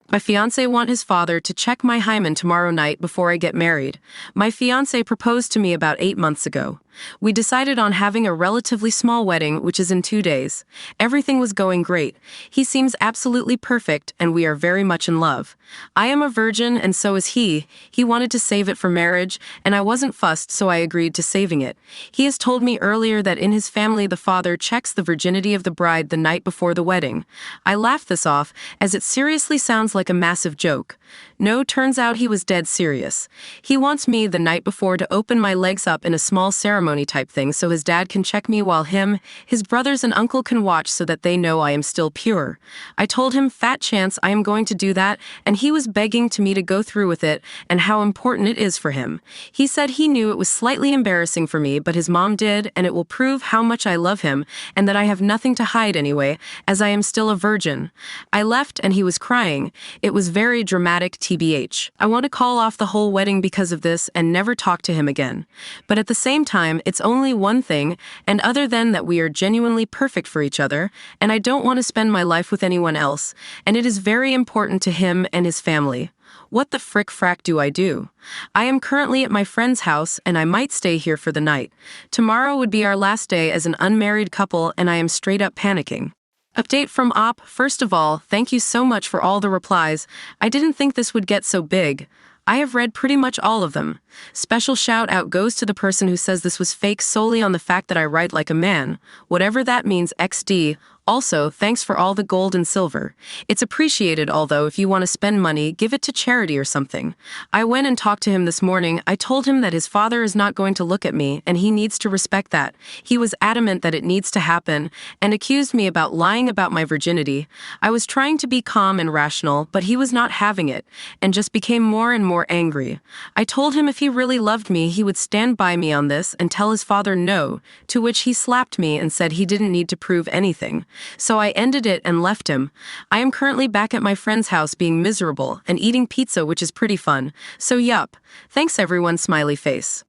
My fiance want his father to check my hymen tomorrow night before I get married. My fiance proposed to me about 8 months ago. We decided on having a relatively small wedding, which is in 2 days. Everything was going great. He seems absolutely perfect, and we are very much in love. I am a virgin, and so is he. He wanted to save it for marriage, and I wasn't fussed, so I agreed to saving it. He has told me earlier that in his family the father checks the virginity of the bride the night before the wedding. I laughed this off, as it seriously sounds like a massive joke. No, turns out he was dead serious. He wants me the night before to open my legs up in a small ceremony type thing so his dad can check me while him, his brothers and uncle can watch so that they know I am still pure. I told him fat chance I am going to do that, and he was begging to me to go through with it and how important it is for him. He said he knew it was slightly embarrassing for me, but his mom did, and it will prove how much I love him and that I have nothing to hide anyway, as I am still a virgin. I left and he was crying. It was very dramatic TBH. I want to call off the whole wedding because of this and never talk to him again. But at the same time, it's only one thing, and other than that we are genuinely perfect for each other, and I don't want to spend my life with anyone else, and it is very important to him and his family. What the frick frack do I do? I am currently at my friend's house, and I might stay here for the night. Tomorrow would be our last day as an unmarried couple, and I am straight up panicking. Update from Op. First of all, thank you so much for all the replies. I didn't think this would get so big. I have read pretty much all of them. Special shout out goes to the person who says this was fake solely on the fact that I write like a man. Whatever that means, XD. Also, thanks for all the gold and silver. It's appreciated, although if you want to spend money, give it to charity or something. I went and talked to him this morning. I told him that his father is not going to look at me, and he needs to respect that. He was adamant that it needs to happen, and accused me about lying about my virginity. I was trying to be calm and rational, but he was not having it, and just became more and more angry. I told him if he really loved me, he would stand by me on this and tell his father no, to which he slapped me and said he didn't need to prove anything. So I ended it and left him. I am currently back at my friend's house being miserable and eating pizza, which is pretty fun. So yup. Thanks everyone, smiley face.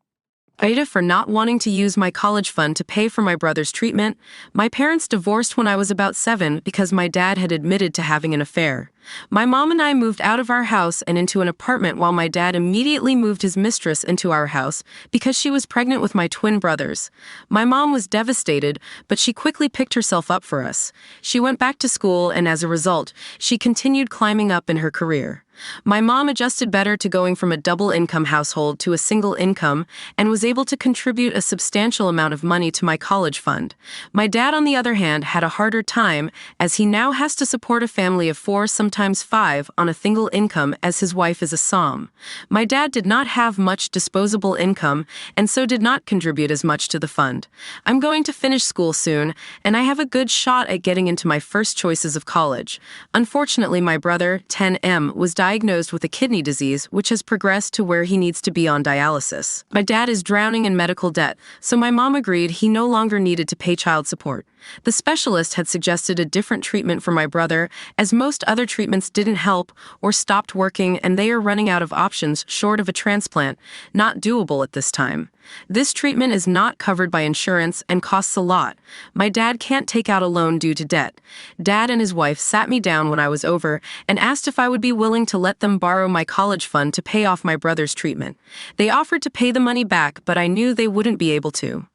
Ida, for not wanting to use my college fund to pay for my brother's treatment. My parents divorced when I was about 7 because my dad had admitted to having an affair. My mom and I moved out of our house and into an apartment while my dad immediately moved his mistress into our house because she was pregnant with my twin brothers. My mom was devastated, but she quickly picked herself up for us. She went back to school, and as a result, she continued climbing up in her career. My mom adjusted better to going from a double-income household to a single income and was able to contribute a substantial amount of money to my college fund. My dad, on the other hand, had a harder time as he now has to support a family of 4, sometimes 5, on a single income as his wife is a som. My dad did not have much disposable income and so did not contribute as much to the fund. I'm going to finish school soon, and I have a good shot at getting into my first choices of college. Unfortunately, my brother, 10M, was diagnosed with a kidney disease which has progressed to where he needs to be on dialysis. My dad is drowning in medical debt, so my mom agreed he no longer needed to pay child support. The specialist had suggested a different treatment for my brother, as most other treatments didn't help or stopped working, and they are running out of options short of a transplant, not doable at this time. This treatment is not covered by insurance and costs a lot. My dad can't take out a loan due to debt. Dad and his wife sat me down when I was over and asked if I would be willing to let them borrow my college fund to pay off my brother's treatment. They offered to pay the money back, but I knew they wouldn't be able to.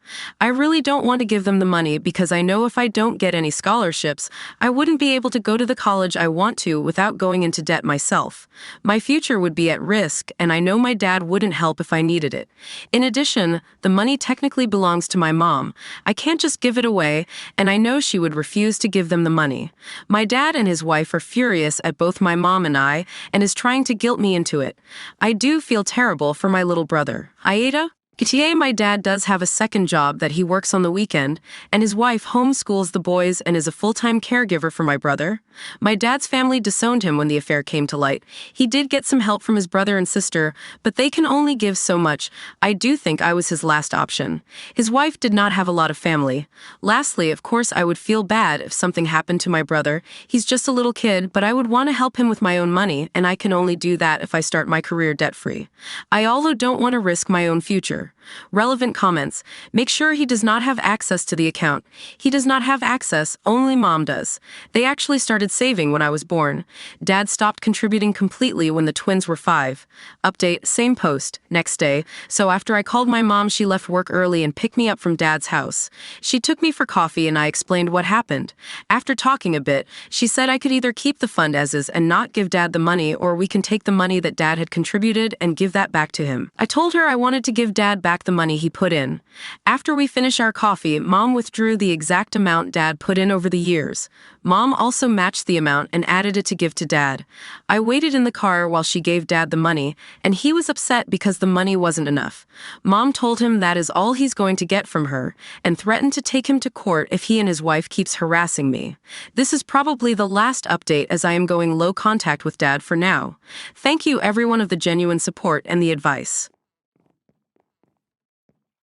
I really don't want to give them the money because I know if I don't get any scholarships, I wouldn't be able to go to the college I want to without going into debt myself. My future would be at risk, and I know my dad wouldn't help if I needed it. In addition, the money technically belongs to my mom. I can't just give it away, and I know she would refuse to give them the money. My dad and his wife are furious at both my mom and I, and is trying to guilt me into it. I do feel terrible for my little brother. Aida? Gta, my dad does have a second job that he works on the weekend, and his wife homeschools the boys and is a full-time caregiver for my brother. My dad's family disowned him when the affair came to light. He did get some help from his brother and sister, but they can only give so much. I do think I was his last option. His wife did not have a lot of family. Lastly, of course, I would feel bad if something happened to my brother. He's just a little kid, but I would want to help him with my own money, and I can only do that if I start my career debt-free. I also don't want to risk my own future. father. Relevant comments. Make sure he does not have access to the account. He does not have access, only mom does. They actually started saving when I was born. Dad stopped contributing completely when the twins were 5. Update, same post, next day. So after I called my mom, she left work early and picked me up from Dad's house. She took me for coffee and I explained what happened. After talking a bit, she said I could either keep the fund as is and not give Dad the money, or we can take the money that Dad had contributed and give that back to him. I told her I wanted to give Dad back the money he put in. After we finished our coffee, Mom withdrew the exact amount Dad put in over the years. Mom also matched the amount and added it to give to Dad. I waited in the car while she gave Dad the money, and he was upset because the money wasn't enough. Mom told him that is all he's going to get from her, and threatened to take him to court if he and his wife keeps harassing me. This is probably the last update, as I am going low contact with Dad for now. Thank you everyone of the genuine support and the advice.